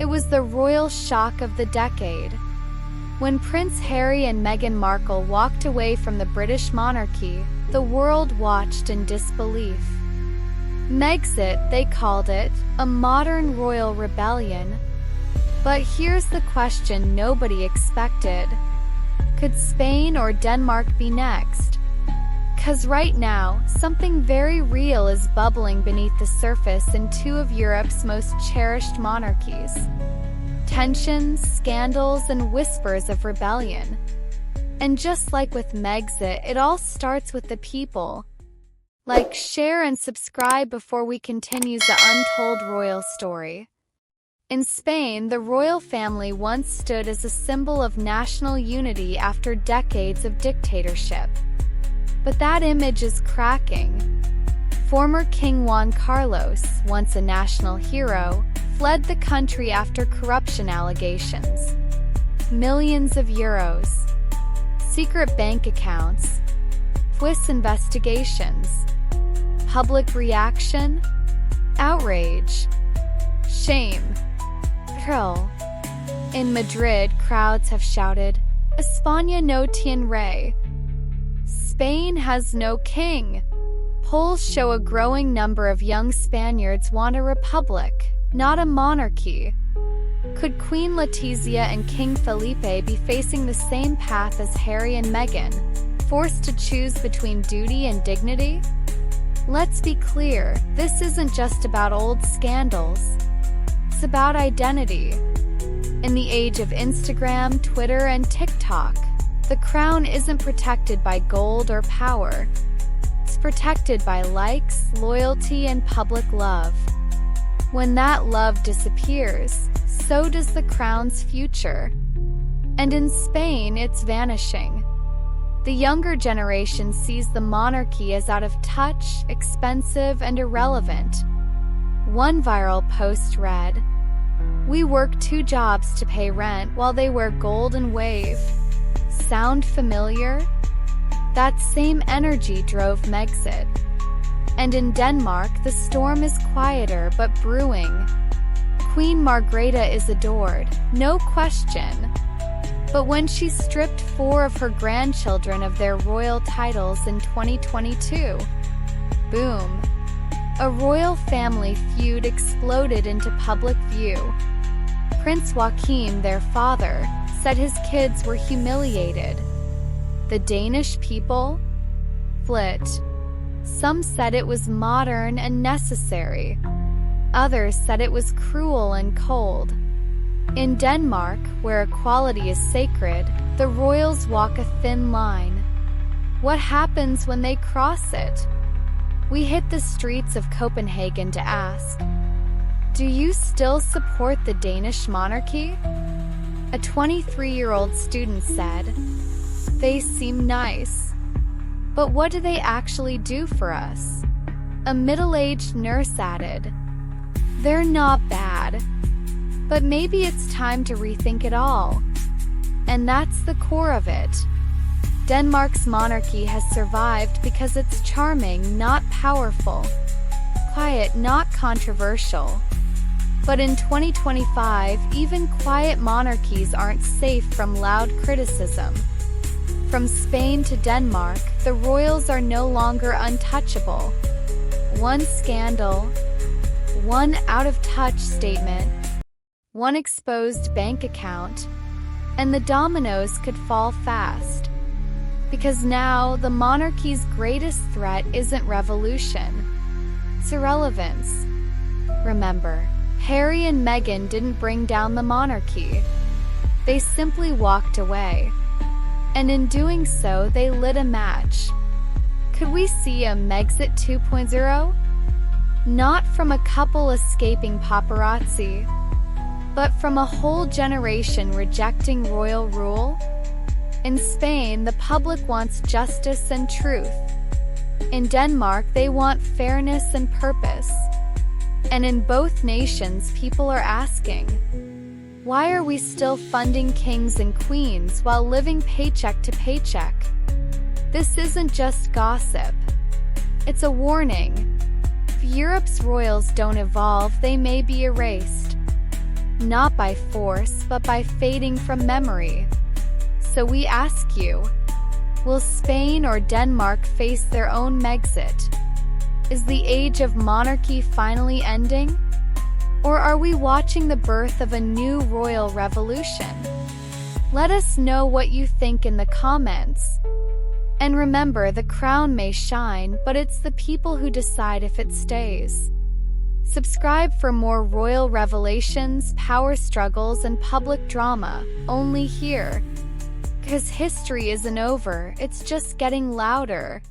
It was the royal shock of the decade. When Prince Harry and Meghan Markle walked away from the British monarchy, the world watched in disbelief. Megxit, they called it, a modern royal rebellion. But here's the question nobody expected. Could Spain or Denmark be next? 'Cause right now, something very real is bubbling beneath the surface in two of Europe's most cherished monarchies. Tensions, scandals, and whispers of rebellion. And just like with Megxit, it all starts with the people. Like, share, and subscribe before we continue the untold royal story. In Spain, the royal family once stood as a symbol of national unity after decades of dictatorship. But that image is cracking. Former King Juan Carlos, once a national hero, fled the country after corruption allegations. Millions of euros. Secret bank accounts. Swiss investigations. Public reaction? Outrage. Shame. Thrill. In Madrid, crowds have shouted, "España no tiene rey." Spain has no king. Polls show a growing number of young Spaniards want a republic, not a monarchy. Could Queen Letizia and King Felipe be facing the same path as Harry and Meghan, forced to choose between duty and dignity? Let's be clear, this isn't just about old scandals. It's about identity. In the age of Instagram, Twitter, and TikTok, the crown isn't protected by gold or power. It's protected by likes, loyalty, and public love. When that love disappears, so does the crown's future. And in Spain, it's vanishing. The younger generation sees the monarchy as out of touch, expensive, and irrelevant. One viral post read, "We work 2 jobs to pay rent while they wear gold and wave." Sound familiar? That same energy drove Megxit. And in Denmark, the storm is quieter but brewing. Queen Margrethe is adored, no question. But when she stripped 4 of her grandchildren of their royal titles in 2022, boom. A royal family feud exploded into public view. Prince Joachim, their father, said his kids were humiliated. The Danish people? Flit. Some said it was modern and necessary. Others said it was cruel and cold. In Denmark, where equality is sacred, the royals walk a thin line. What happens when they cross it? We hit the streets of Copenhagen to ask, do you still support the Danish monarchy? A 23-year-old student said, "They seem nice. But what do they actually do for us?" A middle-aged nurse added, "They're not bad. But maybe it's time to rethink it all." And that's the core of it. Denmark's monarchy has survived because it's charming, not powerful. Quiet, not controversial. But in 2025, even quiet monarchies aren't safe from loud criticism. From Spain to Denmark, the royals are no longer untouchable. One scandal, one out-of-touch statement, one exposed bank account, and the dominoes could fall fast. Because now, the monarchy's greatest threat isn't revolution. It's irrelevance. Remember, Harry and Meghan didn't bring down the monarchy. They simply walked away. And in doing so, they lit a match. Could we see a Megxit 2.0? Not from a couple escaping paparazzi, but from a whole generation rejecting royal rule? In Spain, the public wants justice and truth. In Denmark, they want fairness and purpose. And in both nations, people are asking, why are we still funding kings and queens while living paycheck to paycheck? This isn't just gossip. It's a warning. If Europe's royals don't evolve, they may be erased. not by force but by fading from memory. So we ask you, will Spain or Denmark face their own Megxit? Is the age of monarchy finally ending? Or are we watching the birth of a new royal revolution? Let us know what you think in the comments. And remember, the crown may shine, but it's the people who decide if it stays. Subscribe for more royal revelations, power struggles, and public drama, only here. Because history isn't over, it's just getting louder.